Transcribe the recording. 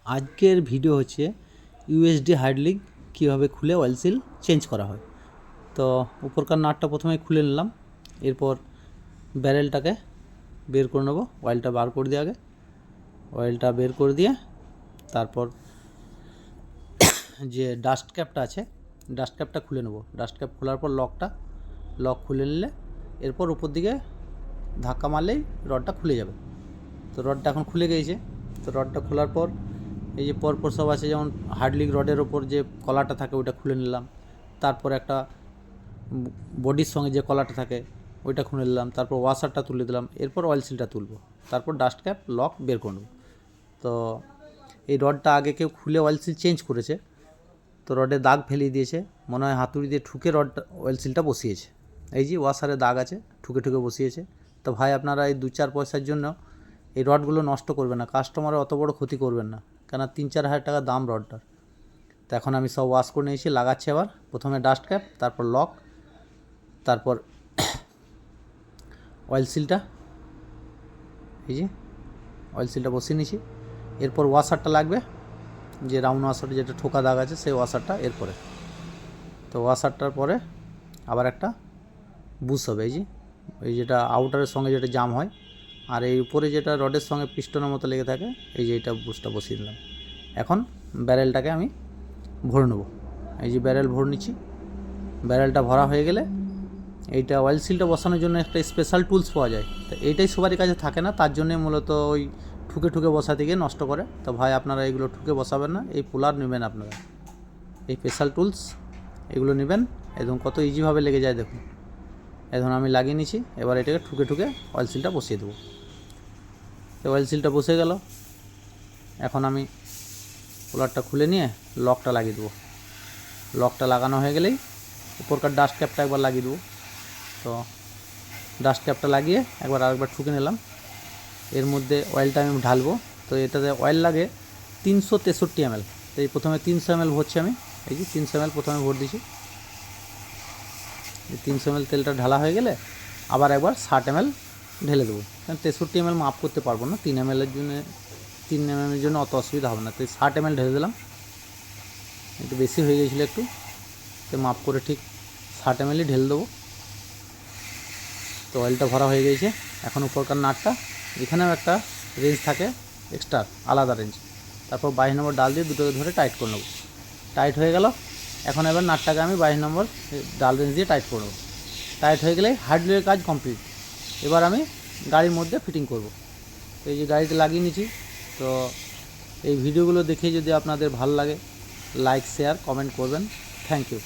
আজকের ভিডিও হচ্ছে USD hydraulic কীভাবে খুলে অয়েল সিল চেঞ্জ করা হয়। তো উপরকার নাটটা প্রথমে খুলে নিলাম, এরপর ব্যারেলটাকে বের করে নেবো। অয়েলটা বার করে দিয়ে আগে অয়েলটা বের করে দিয়ে তারপর যে ডাস্ট ক্যাপটা আছে ডাস্ট ক্যাপটা খুলে নেবো। ডাস্ট ক্যাপ খোলার পর লক খুলে নিলে এরপর উপর দিকে ধাক্কা মারলেই রডটা খুলে যাবে। তো রডটা এখন খুলে গিয়েছে। তো রডটা খোলার পর এই যে পরপর সব আছে, যেমন হাইড্রোলিক রডের ওপর যে কলারটা থাকে ওইটা খুলে নিলাম, তারপর একটা বডির সঙ্গে যে কলারটা থাকে ওইটা খুলে নিলাম, তারপর ওয়াশারটা তুলে দিলাম, এরপর অয়েল সিলটা তুলবো, তারপর ডাস্ট ক্যাপ লক বের করে নেব। তো এই রডটা আগে কেউ খুলে অয়েল সিল চেঞ্জ করেছে, তো রডে দাগ ফেলিয়ে দিয়েছে, মনে হয় হাতুড়ি দিয়ে ঠুকে রডটা অয়েল সিলটা বসিয়েছে। এই যে ওয়াশারে দাগ আছে, ঠুকে বসিয়েছে। তো ভাই আপনারা এই 2-4 পয়সার জন্য এই রডগুলো নষ্ট করবেন না, কাস্টমারের অত বড় ক্ষতি করবেন না, কেন 3-4 হাজার টাকা দাম রডটার। তো এখন আমি সব ওয়াশ করে নিয়েছি, লাগাচ্ছি আবার। প্রথমে ডাস্ট ক্যাপ, তারপর লক, তারপর অয়েল সিলটা, এই যে অয়েল সিলটা বসিয়ে নিয়েছি। এরপর ওয়াশারটা লাগবে, যে রাউন্ড ওয়াশারটা যেটা ঠোকা দাগ আছে সেই ওয়াশারটা এরপরে। তো ওয়াশারটার পরে আবার একটা বুশ হবে, এই যেটা আউটারের সঙ্গে যেটা জাম হয়, আর এই উপরে যেটা রডের সঙ্গে পিস্টনের মতো লেগে থাকে, এই যে এইটা বুশটা বসিয়ে দিলাম। এখন ব্যারেলটাকে আমি ভরে নেব। এই যে ব্যারেল ভরে নিচ্ছি। ব্যারেলটা ভরা হয়ে গেলে এইটা অয়েল সিলটা বসানোর জন্য একটা স্পেশাল টুলস পাওয়া যায়, তো এইটাই সবারই কাছে থাকে না, তার জন্যে মূলত ওই ঠুকে বসাতে গিয়ে নষ্ট করে। তো ভাই আপনারা এগুলো ঠুকে বসাবেন না, এই পুলার নেবেন আপনারা, এই স্পেশাল টুলস এগুলো নেবেন। একদম কত ইজিভাবে লেগে যায় দেখুন। এখন আমি লাগিয়ে নিচ্ছি, এবার এটাকে ঠুকে অয়েল সিলটা বসিয়ে দেবো। তো অয়েল সিলটা বসে গেল। এখন আমি কুলারটা খুলে নিয়ে লকটা লাগিয়ে দেবো। লকটা লাগানো হয়ে গেলেই উপরকার ডাস্ট ক্যাপটা একবার লাগিয়ে দেবো। তো ডাস্ট ক্যাপটা লাগিয়ে আরেকবার ঠুকে নিলাম। এর মধ্যে অয়েলটা আমি ঢালবো। তো এটাতে অয়েল লাগে 363 ml। তো এই প্রথমে 300 ml ভরছি আমি, এই যে 300 ml প্রথমে ভর দিছি। এই 300 ml তেলটা ঢালা হয়ে গেলে আবার একবার 60 ml ঢেলে দেবো, কারণ 63 ml মাপ করতে পারবো না, 3 ml এর জন্য 3 ml এর জন্য অত অসুবিধা হবে না। তো 60 ml ঢেলে দিলাম, একটু বেশি হয়ে গিয়েছিলো একটু, তো মাপ করে ঠিক 60 ml ঢেলে দেবো। তো অয়েলটা ভরা হয়ে গিয়েছে। এখন উপরকার নাটটা, এখানেও একটা রেঞ্জ থাকে এক্সট্রা, আলাদা রেঞ্জ, তারপর 22 নম্বর ডাল দিয়ে দুটোকে ধরে টাইট করে নেবো। টাইট হয়ে গেল। এখন এবার নাটটাকে আমি 22 নম্বর ডাল রেঞ্জ দিয়ে টাইট করব। টাইট হয়ে গেলে হাইড্রোলিকের কাজ কমপ্লিট। এবার আমি গাড়ির মধ্যে ফিটিং করব। এই যে গাড়িতে লাগিয়ে নিয়েছি। তো এই ভিডিওগুলো দেখে যদি আপনাদের ভালো লাগে, লাইক শেয়ার কমেন্ট করবেন। Thank you.